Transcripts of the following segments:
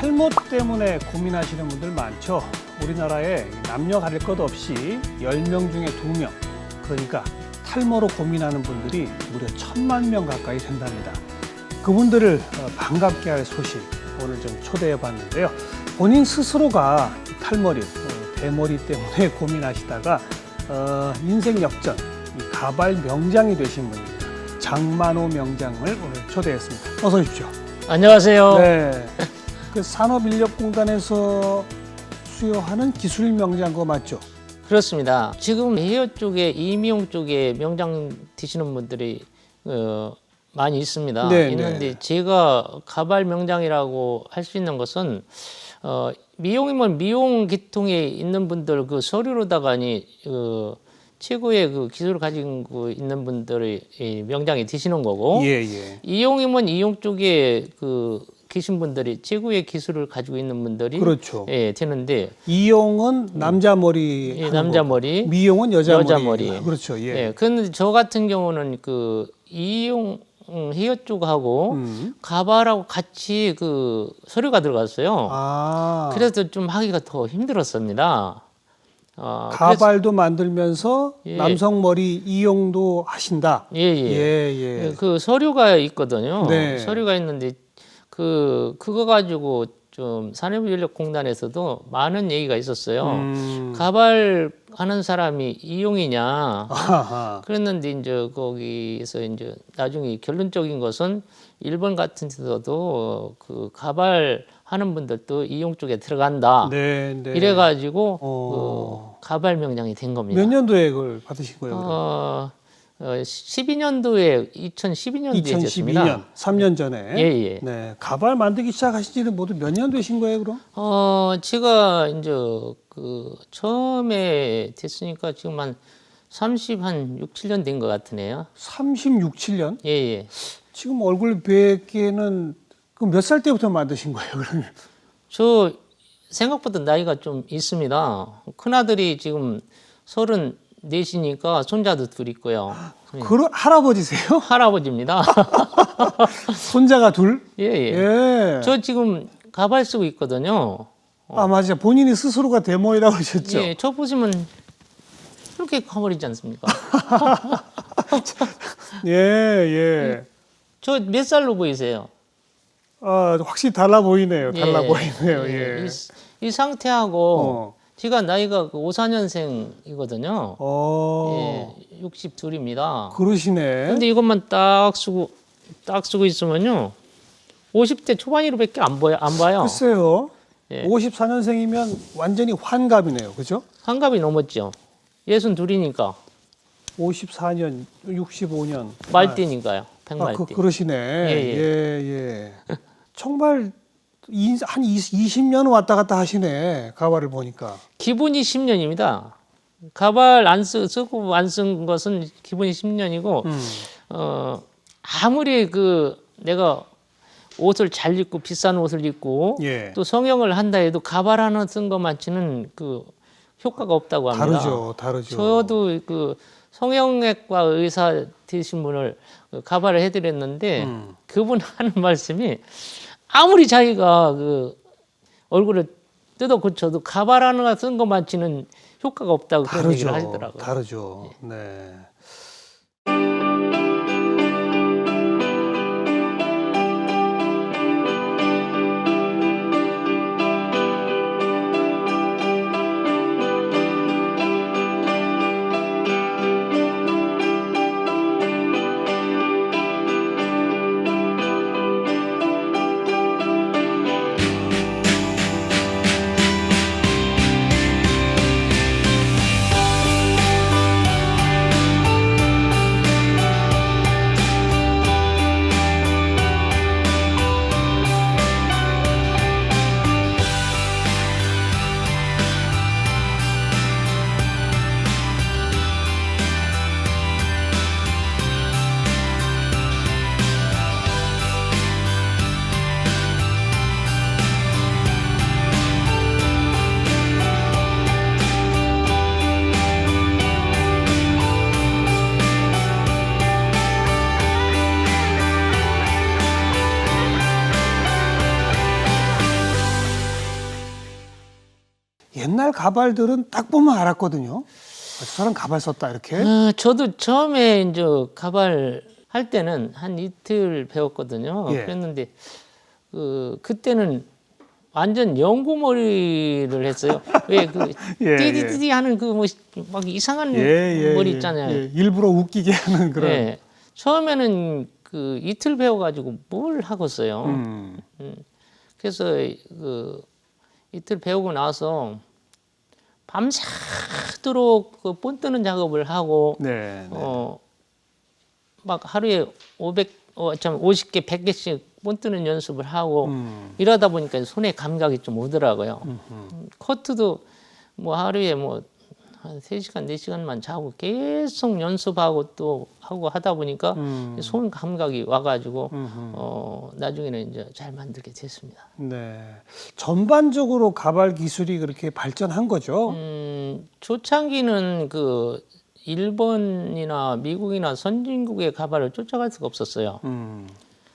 탈모 때문에 고민하시는 분들 많죠. 우리나라에 남녀 가릴 것 없이 10명 중에 2명, 그러니까 탈모로 고민하는 분들이 무려 1000만 명 가까이 된답니다. 그분들을 반갑게 할 소식 오늘 좀 초대해 봤는데요. 본인 스스로가 탈머리, 대머리 때문에 고민하시다가 인생 역전, 가발 명장이 되신 분입니다. 장만호 명장을 오늘 초대했습니다. 어서 오십시오. 안녕하세요. 네. 그 산업인력공단에서 수요하는 기술 명장 거 맞죠? 그렇습니다. 지금 헤어 쪽에 이미용 쪽에 명장 드시는 분들이 많이 있습니다. 네, 있는데 네. 제가 가발 명장이라고 할 수 있는 것은 미용이면 미용 계통에 있는 분들 그 서류로다가니 최고의 그 기술을 가지고 있는 분들이 이 명장에 드시는 거고, 예, 예. 이용이면 이용 쪽에 계신 분들이 최고의 기술을 가지고 있는 분들이 그렇죠. 예, 되는데 이용은 남자 머리, 예, 하는 남자 거고, 머리, 미용은 여자 머리. 그렇죠. 예. 예, 그런데 저 같은 경우는 그 이용 헤어 쪽하고 가발하고 같이 그 서류가 들어갔어요. 아, 그래서 좀 하기가 더 힘들었습니다. 가발도 만들면서 예. 남성 머리 이용도 하신다. 예, 예. 예, 예. 그 서류가 있거든요. 네. 서류가 있는데 그거 가지고 좀 산업인력공단에서도 많은 얘기가 있었어요. 가발 하는 사람이 이용이냐. 아하. 그랬는데 이제 거기서 이제 나중에 결론적인 것은 일본 같은 데서도 그 가발 하는 분들도 이용 쪽에 들어간다. 네, 네. 이래가지고 그 가발 명장이 된 겁니다. 몇 년도에 그걸 받으신 거예요? 그럼? 12년도에 2012년도에 2012년, 3년 전에. 예, 예. 네, 가발 만들기 시작하신 지는 모두 몇 년 되신 거예요, 그럼? 제가 이제 처음에 됐으니까 지금 한 6, 7년 된 것 같으네요. 36, 7년? 예, 예. 지금 얼굴 뵙기에는 그 몇 살 때부터 만드신 거예요, 그러면? 저 생각보다 나이가 좀 있습니다. 큰아들이 지금 34이니까 손자도 둘 있고요. 그런 할아버지세요? 할아버지입니다. 손자가 둘? 예, 예. 예. 저 지금 가발 쓰고 있거든요. 아, 맞아. 본인이 스스로가 데모이라고 하셨죠? 예, 저 보시면 이렇게 가버리지 않습니까? 예, 예. 저 몇 살로 보이세요? 아, 확실히 달라 보이네요. 달라 예, 보이네요. 예. 이 상태하고 어. 제가 나이가 54년생이거든요. 예, 62입니다. 그러시네. 근데 이것만 딱 쓰고 있으면요. 50대 초반으로밖에 안 봐요. 글쎄요. 예. 54년생이면 완전히 환갑이네요. 그죠? 환갑이 넘었죠. 62이니까 54년, 65년. 말띠니까요. 아, 백말띠. 그러시네. 예, 예. 정말 한 20년 왔다 갔다 하시네. 가발을 보니까. 기본이 10년입니다. 가발 쓰고 안 쓴 것은 기본이 10년이고 아무리 내가 옷을 잘 입고 비싼 옷을 입고 예. 또 성형을 한다 해도 가발 하나 쓴 것만치는 효과가 없다고 합니다. 다르죠. 저도 성형외과 의사 되신 분을 가발을 해드렸는데 그분 하는 말씀이 아무리 자기가 얼굴을 뜯어 고쳐도 가발 하나 쓴 것만치는 효과가 없다고 그런 얘기를 하시더라고요. 다르죠. 네. 옛날 가발들은 딱 보면 알았거든요. 저 사람 가발 썼다 이렇게. 저도 처음에 이제 가발 할 때는 한 이틀 배웠거든요. 예. 그랬는데 그때는 완전 연구머리를 했어요. 왜 그 예, 띠디디디 하는 그 뭐 막 이상한 머리 있잖아요. 예. 일부러 웃기게 하는 그런. 네. 처음에는 그 이틀 배워가지고 뭘 하겠어요. 그래서 그 이틀 배우고 나서 밤새도록 그 본 뜨는 작업을 하고 네. 막 하루에 50개, 100개씩 본 뜨는 연습을 하고 이러다 보니까 손에 감각이 좀 오더라고요. 커트도 뭐 하루에 뭐 한 3시간, 4시간만 자고 계속 연습하고 또 하고 하다 보니까 손 감각이 와가지고 나중에는 이제 잘 만들게 됐습니다. 네. 전반적으로 가발 기술이 그렇게 발전한 거죠. 초창기는 그 일본이나 미국이나 선진국의 가발을 쫓아갈 수가 없었어요.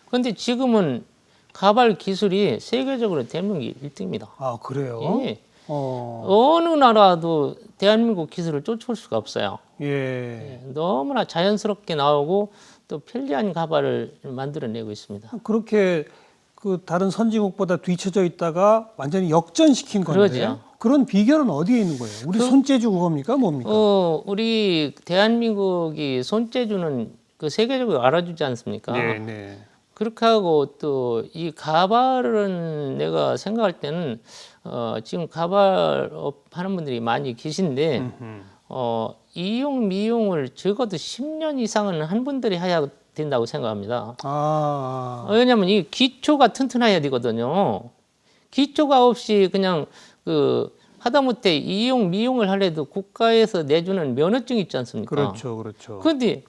그런데 지금은 가발 기술이 세계적으로 대한민국이 1등입니다. 아, 그래요? 예. 어느 나라도 대한민국 기술을 쫓아올 수가 없어요. 예. 예, 너무나 자연스럽게 나오고 또 편리한 가발을 만들어내고 있습니다. 그렇게 그 다른 선진국보다 뒤처져 있다가 완전히 역전시킨 건데. 그러죠. 그런 비결은 어디에 있는 거예요? 우리 손재주 그겁니까? 뭡니까? 우리 대한민국이 손재주는 그 세계적으로 알아주지 않습니까? 네. 그렇게 하고 또 이 가발은 내가 생각할 때는 지금 가발업 하는 분들이 많이 계신데 이용 미용을 적어도 10년 이상은 한 분들이 해야 된다고 생각합니다. 왜냐하면 이 기초가 튼튼해야 되거든요. 기초가 없이 그냥 그 하다못해 이용 미용을 하려도 국가에서 내주는 면허증 있지 않습니까? 그렇죠. 그런데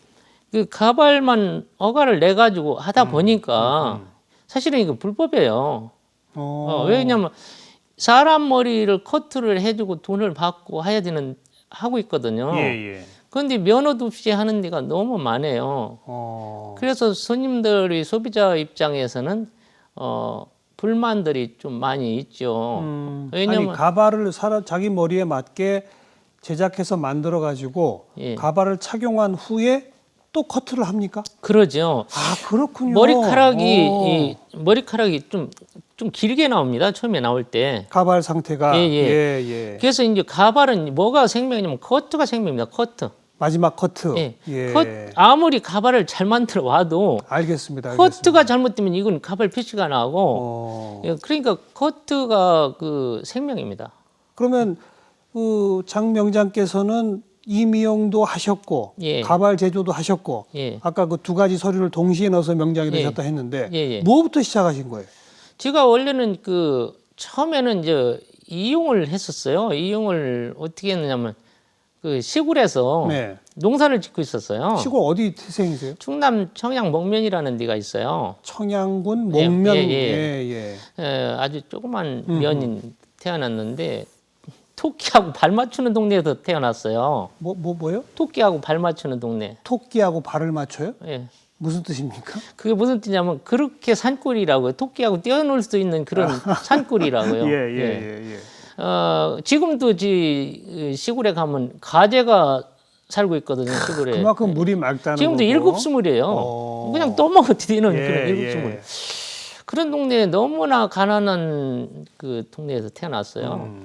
그 가발만 허가를 내 가지고 하다 보니까 사실은 이거 불법이에요. 왜냐하면 사람 머리를 커트를 해주고 돈을 받고 하고 있거든요. 예. 그런데 면허도 없이 하는 데가 너무 많아요. 그래서 손님들이 소비자 입장에서는 불만들이 좀 많이 있죠. 왜냐면 아니, 가발을 자기 머리에 맞게 제작해서 만들어 가지고 예. 가발을 착용한 후에 또 커트를 합니까? 그러죠. 아, 그렇군요. 머리카락이 좀 길게 나옵니다. 처음에 나올 때. 가발 상태가 예. 그래서 이제 가발은 뭐가 생명이냐면 커트가 생명입니다. 커트. 마지막 커트. 예. 아무리 가발을 잘 만들어 와도 알겠습니다. 커트가 잘못되면 이건 가발 표시가 나고 예, 그러니까 커트가 그 생명입니다. 그러면 그 장 명장께서는 이미용도 하셨고 예. 가발 제조도 하셨고 예. 아까 그 두 가지 서류를 동시에 넣어서 명장이 되셨다 했는데 예. 뭐부터 시작하신 거예요? 제가 원래는 그 처음에는 이제 이용을 했었어요. 이용을 어떻게 했느냐면 그 시골에서 농사를 짓고 있었어요. 시골 어디 태생이세요? 충남 청양 목면이라는 데가 있어요. 청양군 목면. 아주 조그만 면인 태어났는데 토끼하고 발 맞추는 동네에서 태어났어요. 뭐요? 토끼하고 발 맞추는 동네. 토끼하고 발을 맞춰요? 예. 무슨 뜻입니까? 그게 무슨 뜻이냐면 그렇게 산골이라고요. 토끼하고 뛰어놀 수 있는 그런 산골이라고요. 지금도 시골에 가면 가재가 살고 있거든요. 시골에. 그만큼 물이 맑다는 지금도 거고. 7스물이에요. 그냥 떠먹어 뛰는 그런 7스물. 그런 동네에 너무나 가난한 그 동네에서 태어났어요.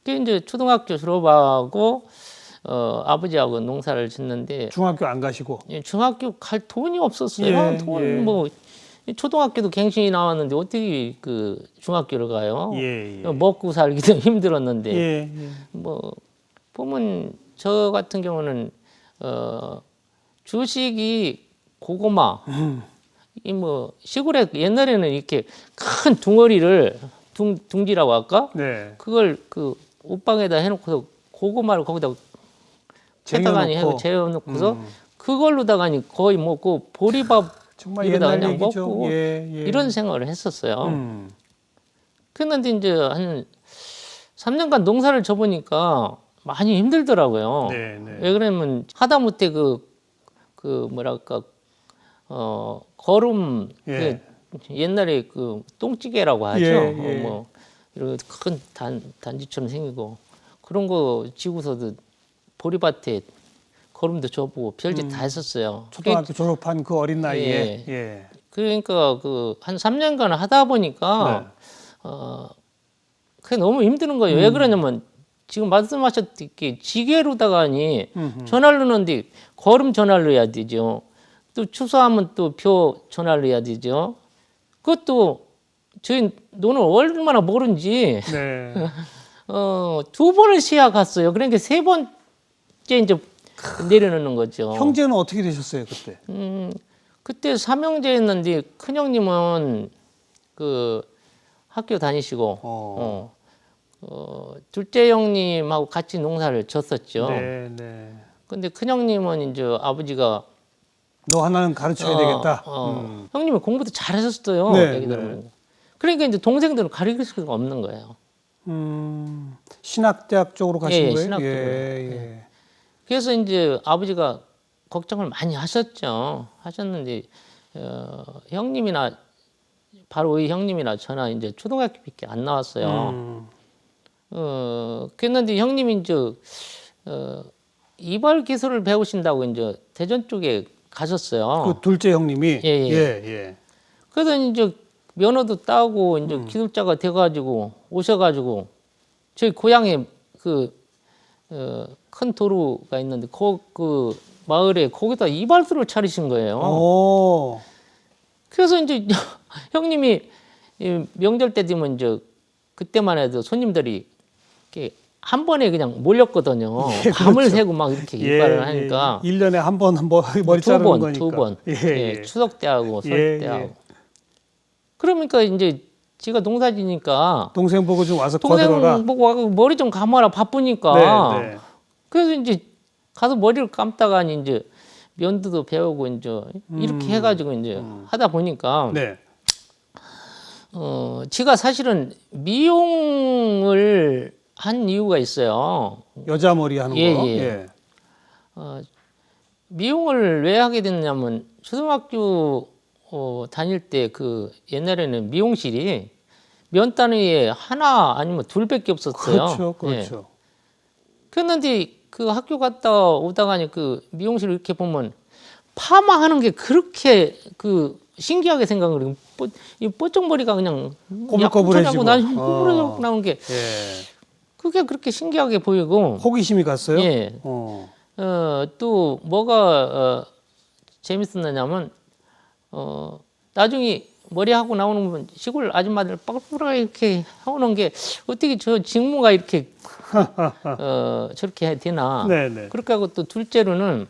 그 이제 초등학교 졸업하고 아버지하고 농사를 짓는데 중학교 안 가시고 중학교 갈 돈이 없었어요. 뭐 초등학교도 갱신이 나왔는데 어떻게 그 중학교를 가요? 먹고 살기도 힘들었는데 뭐 보면 저 같은 경우는 주식이 고구마 이 뭐 시골에 옛날에는 이렇게 큰 둥어리를 둥지라고 할까? 그걸 그 옷방에다 해놓고서 고구마를 거기다 해다가니 하고 재워놓고서 그걸로다가니 거의 먹고 보리밥 정말 이거다 옛날 그냥 얘기죠. 먹고 이런 생활을 했었어요. 그런데 이제 한 3년간 농사를 져보니까 많이 힘들더라고요. 왜 그러냐면 하다못해 그 뭐랄까 거름 그 옛날에 그 똥찌개라고 하죠. 뭐 이런 큰 단지처럼 생기고 그런 거 지고서도 보리밭에 거름도 줘보고 별짓 다 했었어요. 초등학교 졸업한 그 어린 나이에. 예. 예. 그러니까 그 한 3년간 하다 보니까 그게 너무 힘드는 거예요. 왜 그러냐면 지금 말씀하셨듯이 지게로다가니 전화를 넣는데 거름 전화를 해야 되죠. 또 추수하면 또 표 전화를 해야 되죠. 그것도 저희 노는 얼마나 모른지 네. 두 번을 시야 갔어요. 그러니까 세 번째 이제 내려놓는 거죠. 형제는 어떻게 되셨어요 그때? 그때 삼형제였는데 큰 형님은 그 학교 다니시고 둘째 형님하고 같이 농사를 졌었죠. 네, 네. 근데 큰 형님은 이제 아버지가 너 하나는 가르쳐야 되겠다. 형님이 공부도 잘하셨어요. 네, 얘기 들어보니까. 그러니까 이제 동생들은 가르칠 수가 없는 거예요. 신학대학 쪽으로 가신 예, 거예요? 신학 쪽으로. 예. 그래서 이제 아버지가 걱정을 많이 하셨죠. 하셨는데 형님이나 바로 이 형님이나 저나 이제 초등학교밖에 안 나왔어요. 그랬는데 형님이 이제 이발 기술을 배우신다고 이제 대전 쪽에 가셨어요. 그 둘째 형님이 예, 예. 예. 그래서 이제 면허도 따고 이제 기술자가 돼가지고 오셔가지고 저희 고향에 그 큰 도로가 있는데 그 마을에 거기다 이발소를 차리신 거예요. 오. 그래서 이제 형님이 이 명절 때 되면 이제 그때만 해도 손님들이 이렇게 한 번에 그냥 몰렸거든요. 예, 밤을 그렇죠. 새고 막 이렇게 이발을 하니까 1년에 한 번 머리 자르는 거니까. 두 번. 예, 예, 예. 추석 때 하고 설 예, 때 예. 하고. 그러니까 이제 지가 농사지니까 동생 보고 좀 와서 거들어라. 동생 보고 와서 머리 좀 감아라 바쁘니까. 네, 네. 그래서 이제 가서 머리를 감다가 이제 면도도 배우고 이제 이렇게 해가지고 이제 하다 보니까 네. 지가 사실은 미용을 한 이유가 있어요. 여자 머리 하는 예, 거. 예. 미용을 왜 하게 됐냐면 초등학교 다닐 때 그 옛날에는 미용실이 면 단위에 하나 아니면 둘밖에 없었어요. 그렇죠, 예. 그렇죠. 그랬는데 그 학교 갔다 오다가니 그 미용실 이렇게 보면 파마하는 게 그렇게 그 신기하게 생각을 해요. 이 뽀쩍머리가 그냥 꼬불꼬불해지고. 난 꼬불꼬불 나오는 게 예. 그게 그렇게 신기하게 보이고. 호기심이 갔어요. 예. 또 뭐가 재밌었느냐면 나중에 머리하고 나오는 시골 아줌마들 빡빡하게 이렇게 하는 게 어떻게 저 직무가 이렇게 저렇게 해야 되나. 네네. 그렇게 하고 또 둘째로는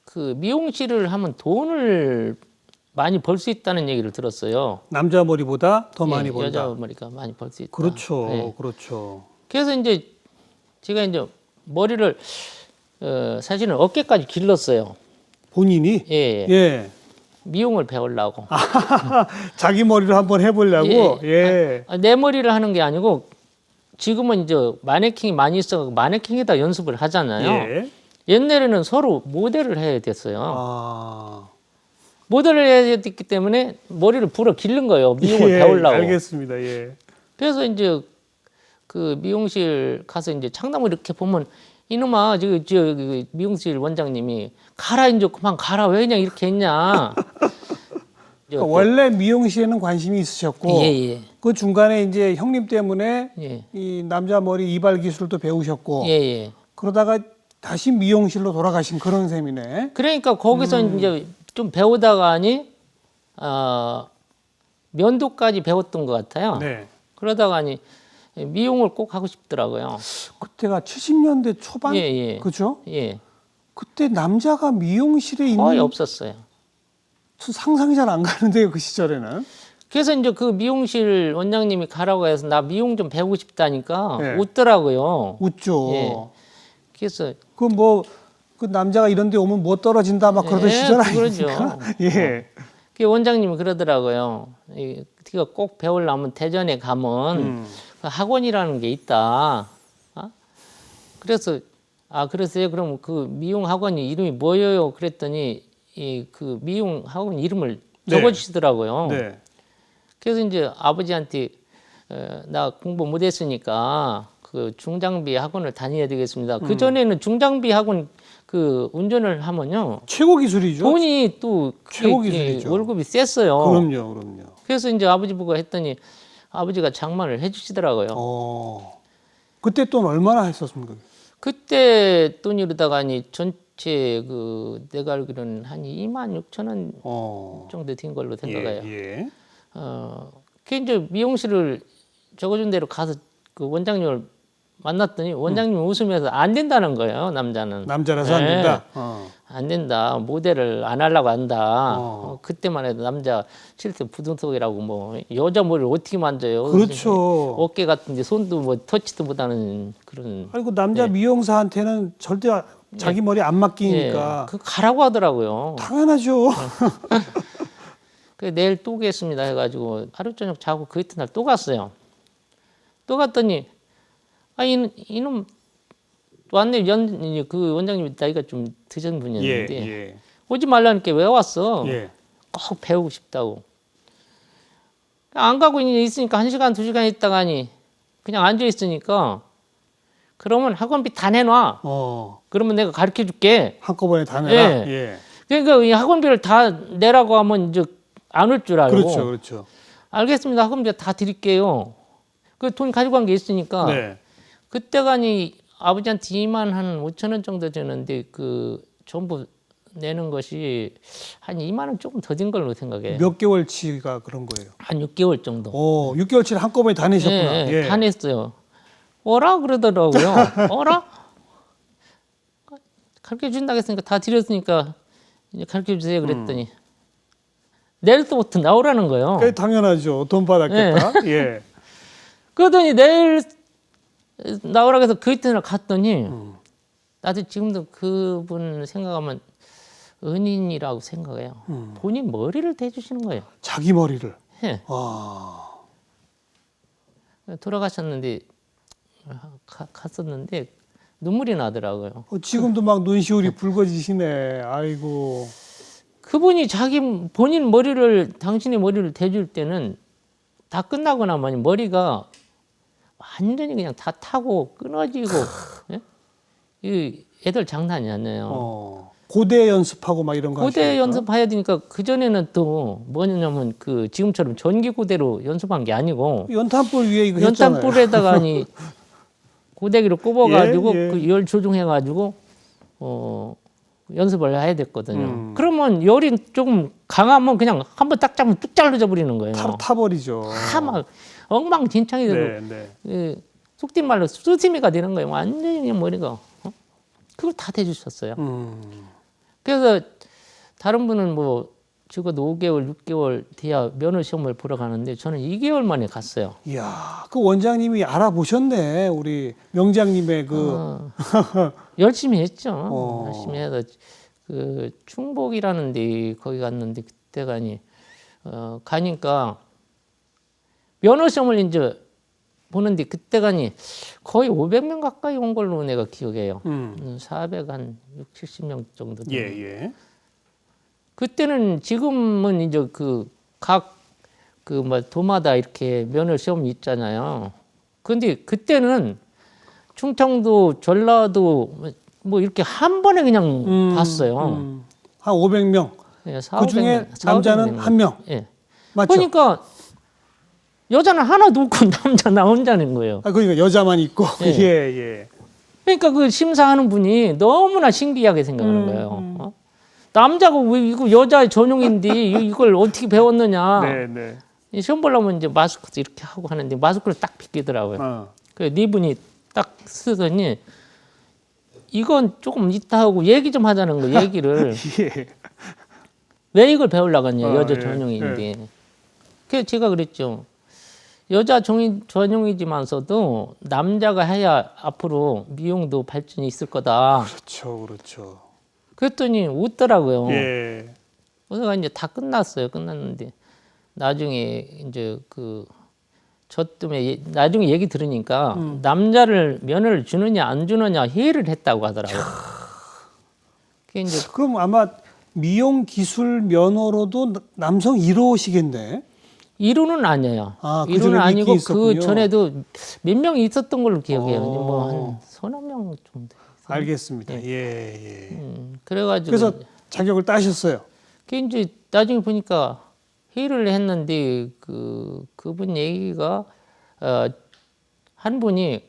그 미용실을 하면 돈을 많이 벌 수 있다는 얘기를 들었어요. 남자 머리보다 더 많이 예, 번다. 여자 머리가 많이 벌 수 있다. 그렇죠, 예. 그렇죠. 그래서 이제 제가 이제 머리를 사실은 어깨까지 길렀어요. 본인이? 예. 예. 미용을 배우려고. 자기 머리를 한번 해보려고. 예. 내 머리를 하는 게 아니고 지금은 이제 마네킹이 많이 있어 마네킹에다 연습을 하잖아요. 예. 옛날에는 서로 모델을 해야 됐어요. 아. 모델을 해야 됐기 때문에 머리를 불어 기른 거예요. 미용을 예, 배우려고. 알겠습니다. 예. 그래서 이제 그 미용실 가서 이제 창담을 이렇게 보면 이놈아 저 미용실 원장님이 가라 이제 그만 가라 왜 그냥 이렇게 했냐. 그러니까 원래 미용실에는 관심이 있으셨고 예. 그 중간에 이제 형님 때문에 예. 이 남자 머리 이발 기술도 배우셨고 예. 그러다가 다시 미용실로 돌아가신 그런 셈이네. 그러니까 거기서 이제 좀 배우다가니 면도까지 배웠던 것 같아요. 네. 그러다가니 미용을 꼭 하고 싶더라고요. 그때가 70년대 초반, 예. 그렇죠? 예. 그때 남자가 미용실에 거의 있는 없었어요. 상상이 잘 안 가는데요, 그 시절에는. 그래서 이제 그 미용실 원장님이 가라고 해서 나 미용 좀 배우고 싶다니까 네. 웃더라고요. 웃죠. 예. 그래서 그 그 남자가 이런 데 오면 뭐 떨어진다 막 그러던 시절 그러죠. 아닙니까? 예. 그 원장님이 그러더라고요. 네가 꼭 배우려면 대전에 가면 그 학원이라는 게 있다. 그래서 그랬어요. 그럼 그 미용 학원이 이름이 뭐예요? 그랬더니 그 미용 학원 이름을 네. 적어주시더라고요. 네. 그래서 이제 아버지한테 나 공부 못했으니까 그 중장비 학원을 다녀야 되겠습니다. 그 전에는 중장비 학원 그 운전을 하면요. 최고 기술이죠. 돈이 또 최고 그게 기술이죠. 월급이 셌어요. 그럼요. 그래서 이제 아버지 보고 했더니 아버지가 장만을 해주시더라고요. 그때 돈 얼마나 했었습니까? 그때 돈이로다가니 전체 그 내가 알기로는 한 2만 6천 원 정도 된 걸로 생각해요. 예. 그 이제 미용실을 적어준 대로 가서 그 원장님을 만났더니 원장님이 웃으면서 안 된다는 거예요. 남자는. 남자라서 안 된다. 안 된다. 모델을 안 하려고 한다. 그때만 해도 남자 실제 부동석이라고 뭐 여자 머리를 어떻게 만져요. 그렇죠. 어깨 같은데 손도 뭐 터치도 못하는 그런. 아이고 남자 미용사한테는 절대 자기 머리 안 맡기니까. 그 가라고 하더라고요. 당연하죠. 그 내일 또 오겠습니다 해가지고 하루 저녁 자고 그 이튿날 또 갔어요. 또 갔더니 이놈 왔네. 그 원장님이 나이가 좀 드신 분이었는데 오지 말라니까 왜 왔어? 꼭 배우고 싶다고. 안 가고 있으니까 1시간 2시간 있다가니 그냥 앉아 있으니까 그러면 학원비 다 내놔. 그러면 내가 가르쳐 줄게. 한꺼번에 다 내라. 그러니까 이 학원비를 다 내라고 하면 이제 안 올 줄 알고. 그렇죠. 알겠습니다. 학원비 다 드릴게요. 그 돈 가지고 간 게 있으니까. 그때가니 아버지한테 2만 한 5천 원 정도 되는데 그 전부 내는 것이 한 2만 원 조금 더 된 걸로 생각해요. 몇 개월치가 그런 거예요? 한 6개월 정도. 6개월치를 한꺼번에 다 내셨구나. 다 냈어요. 어라 그러더라고요. 어라? 가르쳐 준다고 했으니까 다 드렸으니까 이제 가르쳐 주세요 그랬더니 내일부터 나오라는 거예요. 당연하죠. 돈 받았겠다. 그러더니 내일 나오라고 해서 그 이튿날 갔더니 나도 지금도 그분 생각하면 은인이라고 생각해요. 본인 머리를 대주시는 거예요. 자기 머리를. 돌아가셨는데 갔었는데 눈물이 나더라고요. 지금도 막 눈시울이 붉어지시네. 아이고. 그분이 본인 머리를 당신의 머리를 대줄 때는 다 끝나고 나면 머리가 완전히 그냥 다 타고 끊어지고 이 애들 장난이 아니에요. 고대 연습하고 막 이런 거 고대 연습해야 되니까 그 전에는 또 뭐냐면 그 지금처럼 전기 고대로 연습한 게 아니고 연탄불 위에 이거 했잖아요. 연탄불에다가 고데기를 꼽아가지고 그 열 조종해가지고 연습을 해야 됐거든요. 그러면 열이 조금 강하면 그냥 한번 딱 잡으면 뚝 잘라져 버리는 거예요. 타버리죠. 막 엉망진창이 되고 속된 말로 수세미가 되는 거예요. 완전히 그냥 머리가. 그걸 다 대주셨어요. 그래서 다른 분은 뭐 적어도 5개월, 6개월 돼야 면허 시험을 보러 가는데 저는 2개월 만에 갔어요. 이야, 그 원장님이 알아보셨네. 우리 명장님의 열심히 했죠. 열심히 해서 그 충북이라는 데 거기 갔는데 그때 가니까 면허 시험을 이제 보는데 그때 거의 500명 가까이 온 걸로 내가 기억해요. 400한 6, 70명 정도. 그때는 지금은 이제 각 도마다 이렇게 면허 시험이 있잖아요. 근데 그때는 충청도, 전라도 뭐 이렇게 한 번에 그냥 봤어요. 한 500명. 그 중에 남자는 1명. 맞죠? 그러니까 여자는 하나도 없고 남자 나 혼자는 거예요. 그러니까 여자만 있고. 그러니까 그 심사하는 분이 너무나 신기하게 생각하는 거예요. 남자가 왜 이거 여자 전용인데 이걸 어떻게 배웠느냐. 시험 보려면 이제 마스크도 이렇게 하고 하는데 마스크를 딱 벗기더라고요. 그래서 네 분이 딱 쓰더니 이건 조금 이따 하고 얘기 좀 하자는 거 얘기를. 왜 이걸 배우려고 하냐 여자 전용인데. 그래서 제가 그랬죠. 여자 전용이지만서도 남자가 해야 앞으로 미용도 발전이 있을 거다. 그렇죠. 그랬더니 웃더라고요. 그래서 이제 다 끝났는데 나중에 이제 저 때문에 나중에 얘기 들으니까 남자를 면허를 주느냐 안 주느냐 회의를 했다고 하더라고요. 이제 그럼 아마 미용 기술 면허로도 남성 1호시겠네. 이루는 아니에요. 아, 그 이루는 전에도 아니고 있긴 있었군요. 그 전에도 몇 명이 있었던 걸로 기억해요. 어. 뭐 한 서너 명 정도. 알겠습니다. 예, 예. 그래가지고 그래서 자격을 따셨어요. 그 이제 나중에 보니까 회의를 했는데 그분 얘기가 한 분이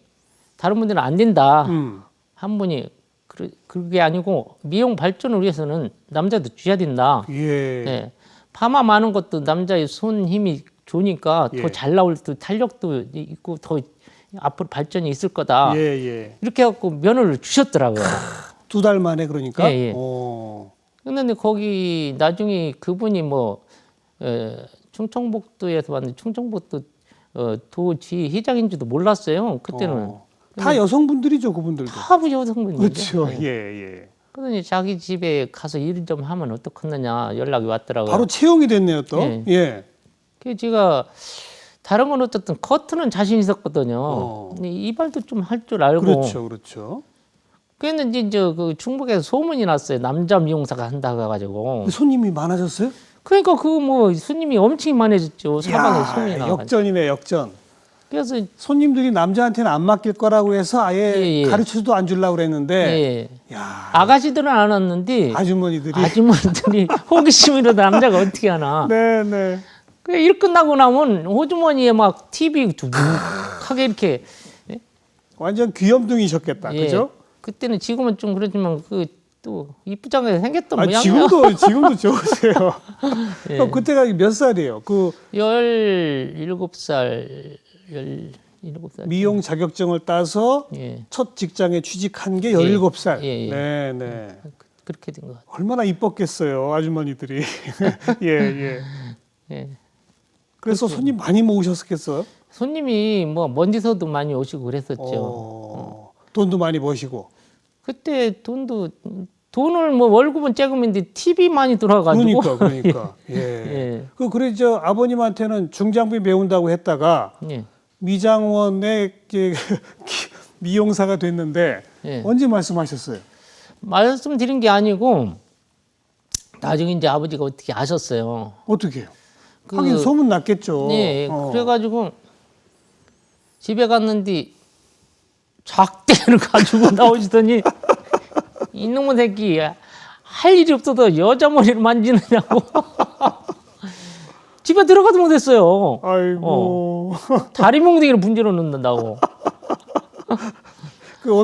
다른 분들은 안 된다. 한 분이 그게 아니고 미용 발전을 위해서는 남자도 쥐어야 된다. 예. 네. 파마 많은 것도 남자의 손 힘이 좋으니까 예. 더 잘 나올 또 탄력도 있고 더 앞으로 발전이 있을 거다. 예, 예. 이렇게 해갖고 면허를 주셨더라고요. 2달 만에 그러니까. 예, 예. 오. 근데 거기 나중에 그분이 뭐 충청북도에서 왔는데 충청북도 도지 회장인지도 몰랐어요. 그때는 다 여성분들이죠, 그분들도. 다 여성분이죠. 그렇죠. 네. 예, 예. 그러더니 자기 집에 가서 일 좀 하면 어떻겠느냐 연락이 왔더라고요. 바로 채용이 됐네요, 또. 예. 예. 그래서 제가 다른 건 어쨌든 커트는 자신 있었거든요. 근데 이발도 좀 할 줄 알고. 그렇죠, 그렇죠. 그랬는데 이제 그 충북에서 소문이 났어요. 남자 미용사가 한다고 해가지고. 손님이 많아졌어요? 그러니까 그 뭐 손님이 엄청 많아졌죠. 사방에 야, 손님이 나. 역전이네, 역전. 그래서 손님들이 남자한테는 안 맡길 거라고 해서 아예 예, 예. 가르쳐도 안 주려고 그랬는데 예. 야, 아가씨들은 안 왔는데 아주머니들이 아주머니들이 호기심이라도 남자가 어떻게 하나. 네, 네. 그 일 끝나고 나면 호주머니에 막 TV 두둑하게 이렇게. 완전 귀염둥이셨겠다. 예. 그죠? 그때는 지금은 좀 그렇지만 그 또 이쁘장하게 생겼던 아, 모양이에요. 지금도 좋으세요. 예. 그럼 그때가 몇 살이에요? 그 17살, 17살. 미용 자격증을 따서 예. 첫 직장에 취직한 게 17살. 예, 예. 네, 네. 그렇게 된 것 같아요. 얼마나 이뻤겠어요, 아주머니들이. 예, 예. 예. 그래서 손님 많이 모으셨겠어요? 손님이 뭐 먼지서도 많이 오시고 그랬었죠. 돈도 많이 버시고. 그때 돈을 뭐 월급은 조금인데 TV 많이 들어와가지고. 그러니까. 예. 예. 그래서 아버님한테는 중장비 배운다고 했다가 예. 미장원의 미용사가 됐는데 예. 언제 말씀하셨어요? 말씀드린 게 아니고 나중에 이제 아버지가 어떻게 아셨어요. 어떻게 해요? 하긴 소문 났겠죠. 네, 그래가지고 집에 갔는데 작대를 가지고 나오시더니 이놈의 새끼 할 일이 없어도 여자 머리를 만지느냐고 집에 들어가도 못했어요. 아이고. 다리 몽둥이를 문질러 넣는다고. 그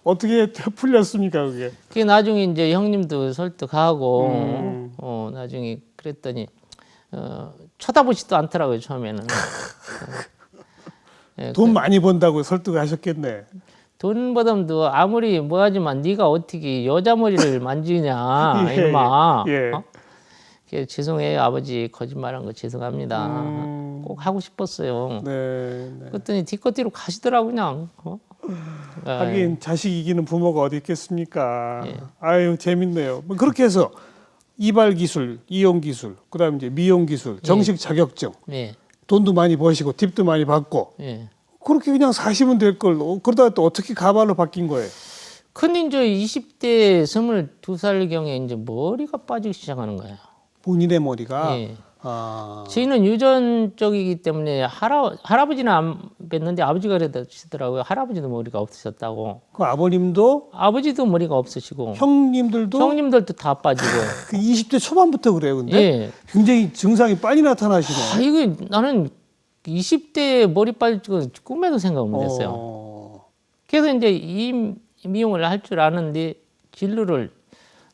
어떻게 풀렸습니까 그게? 그게 나중에 이제 형님도 설득하고 나중에 그랬더니 쳐다보지도 않더라고요 처음에는. 돈 많이 번다고 설득하셨겠네. 돈보다도 아무리 뭐 하지만 네가 어떻게 여자 머리를 만지냐 예, 이놈아. 예. 죄송해요 아버지 거짓말한 거 죄송합니다. 꼭 하고 싶었어요. 네. 그랬더니 뒤끝뒤로 가시더라고 그냥. 하긴 자식 이기는 부모가 어디 있겠습니까? 예. 아유 재밌네요. 뭐 그렇게 해서 이발 기술, 이용 기술, 그다음 이제 미용 기술, 정식 자격증, 예. 돈도 많이 버시고 팁도 많이 받고 예. 그렇게 그냥 사시면 될 걸 그러다가 또 어떻게 가발로 바뀐 거예요? 근데 이제 20대 22살 경에 이제 머리가 빠지기 시작하는 거예요. 본인의 머리가. 예. 아. 저희는 유전적이기 때문에 할아버지는 안 뵀는데 아버지가 그러시더라고요. 할아버지도 머리가 없으셨다고. 그 아버님도 아버지도 머리가 없으시고 형님들도 형님들도 다 빠지고. 그 20대 초반부터 그래요. 근데 예. 굉장히 증상이 빨리 나타나시네. 아, 이거 나는 20대 머리 빠지고 꿈에도 생각 못 했어요. 그래서 이제 이 미용을 할 줄 아는데 진로를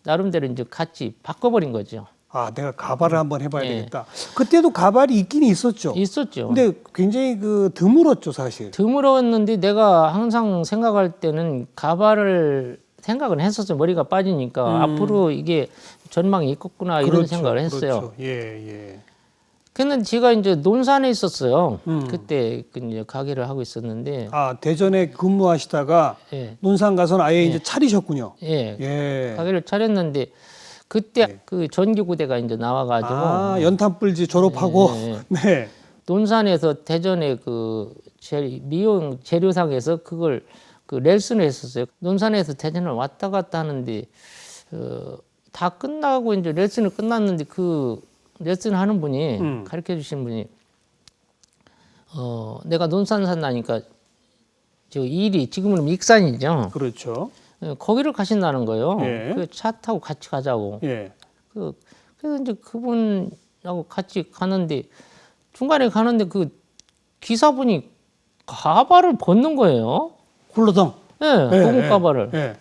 나름대로 이제 같이 바꿔버린 거죠. 아, 내가 가발을 한번 해봐야 예. 되겠다. 그때도 가발이 있긴 있었죠. 있었죠. 근데 굉장히 드물었죠, 사실. 드물었는데 내가 항상 생각할 때는 가발을 생각은 했었어요. 머리가 빠지니까 앞으로 이게 전망이 있겠구나 이런 그렇죠, 생각을 했어요. 그렇죠. 예, 예. 근데 제가 이제 논산에 있었어요. 그때 이제 가게를 하고 있었는데, 아, 대전에 근무하시다가 예, 논산 가서는 아예 이제 차리셨군요. 예, 예. 가게를 차렸는데 그때 그 전기구대가 이제 나와가지고 아, 연탄불지 졸업하고 예, 네. 논산에서 대전에 그 미용 재료상에서 그걸 그 렐슨을 했었어요. 논산에서 대전을 왔다 갔다 하는데 다 끝나고 이제 렐슨을 끝났는데 그 레슨 하는 분이 가르쳐 주신 분이 내가 논산 산다니까 저 일이 지금은 익산이죠. 그렇죠. 거기를 가신다는 거예요. 예. 그래서 차 타고 같이 가자고. 예. 그래서 이제 그분하고 같이 가는데 중간에 가는데 그 기사분이 가발을 벗는 거예요. 굴러덩. 예, 고무 가발을. 예.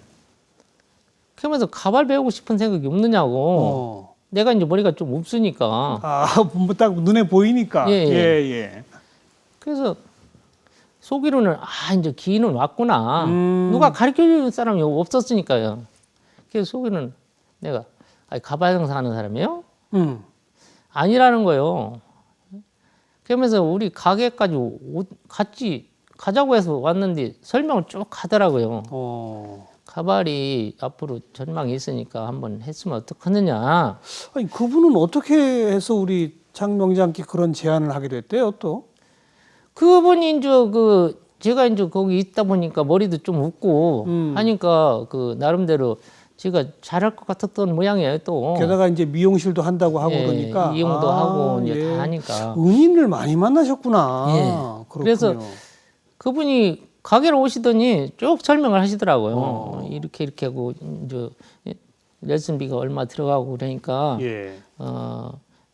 그러면서 가발 배우고 싶은 생각이 없느냐고. 내가 이제 머리가 좀 없으니까. 뭐 딱 눈에 보이니까. 예, 예. 예. 그래서 속이로는 이제 기인은 왔구나. 누가 가르쳐 줄 사람이 없었으니까요. 그래서 속이로는 내가 가발 장사하는 사람이요? 아니라는 거예요. 그러면서 우리 가게까지 같이 가자고 해서 왔는데 설명을 쭉 하더라고요. 가발이 앞으로 전망이 있으니까 한번 했으면 어떡하느냐. 아니 그분은 어떻게 해서 우리 장 명장께 그런 제안을 하게 됐대요 또? 그분이 이제 제가 이제 거기 있다 보니까 머리도 좀 웃고 하니까 나름대로 제가 잘할 것 같았던 모양이에요 또. 게다가 이제 미용실도 한다고 하고 예, 그러니까 이용도 하고 이제 다 하니까. 은인을 많이 만나셨구나. 예. 그렇군요. 그래서 그분이 가게로 오시더니 쭉 설명을 하시더라고요. 이렇게 하고 이제 레슨비가 얼마 들어가고 그러니까 예.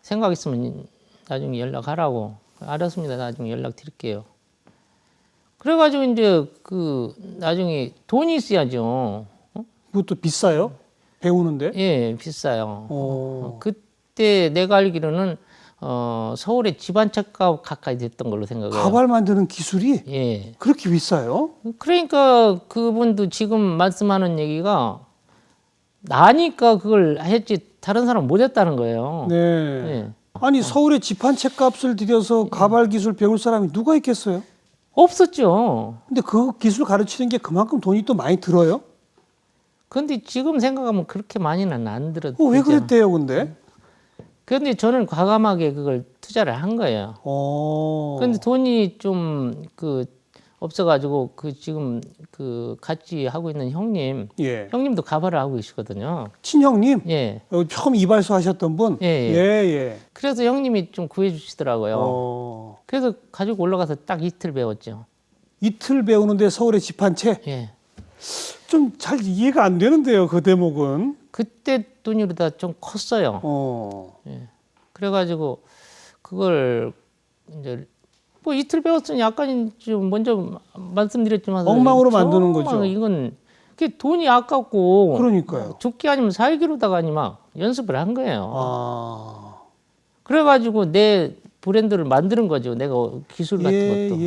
생각 있으면 나중에 연락하라고. 알았습니다. 나중에 연락 드릴게요. 그래가지고 이제 나중에 돈이 있어야죠. 그것도 비싸요? 배우는데? 예, 비싸요. 그때 내가 알기로는 서울의 집안책값 가까이 됐던 걸로 생각해요. 가발 만드는 기술이 예. 그렇게 비싸요? 그러니까 그분도 지금 말씀하는 얘기가 나니까 그걸 했지 다른 사람 못 했다는 거예요. 네. 예. 아니 서울에 집 한 채 값을 들여서 가발 기술 배울 사람이 누가 있겠어요? 없었죠. 근데 그 기술 가르치는 게 그만큼 돈이 또 많이 들어요? 근데 지금 생각하면 그렇게 많이는 안 들었죠. 왜 그랬대요, 근데? 그런데 저는 과감하게 그걸 투자를 한 거예요. 그런데 돈이 좀 없어가지고 지금 같이 하고 있는 형님도 가발을 하고 계시거든요. 친형님? 예. 처음 이발소 하셨던 분? 예. 그래서 형님이 좀 구해주시더라고요. 그래서 가지고 올라가서 딱 이틀 배웠죠. 이틀 배우는데 서울에 집 한 채? 예. 좀 잘 이해가 안 되는데요, 그 대목은. 그때 돈으로 다 좀 컸어요. 예. 그래가지고 그걸 이제 뭐 이틀 배웠으니 약간 좀 먼저 말씀드렸지만 엉망으로 만드는 거죠. 이건 그게 돈이 아깝고 그러니까요. 죽기 아니면 살기로다가니 막 연습을 한 거예요. 그래가지고 내 브랜드를 만드는 거죠. 내가 기술 같은 것도.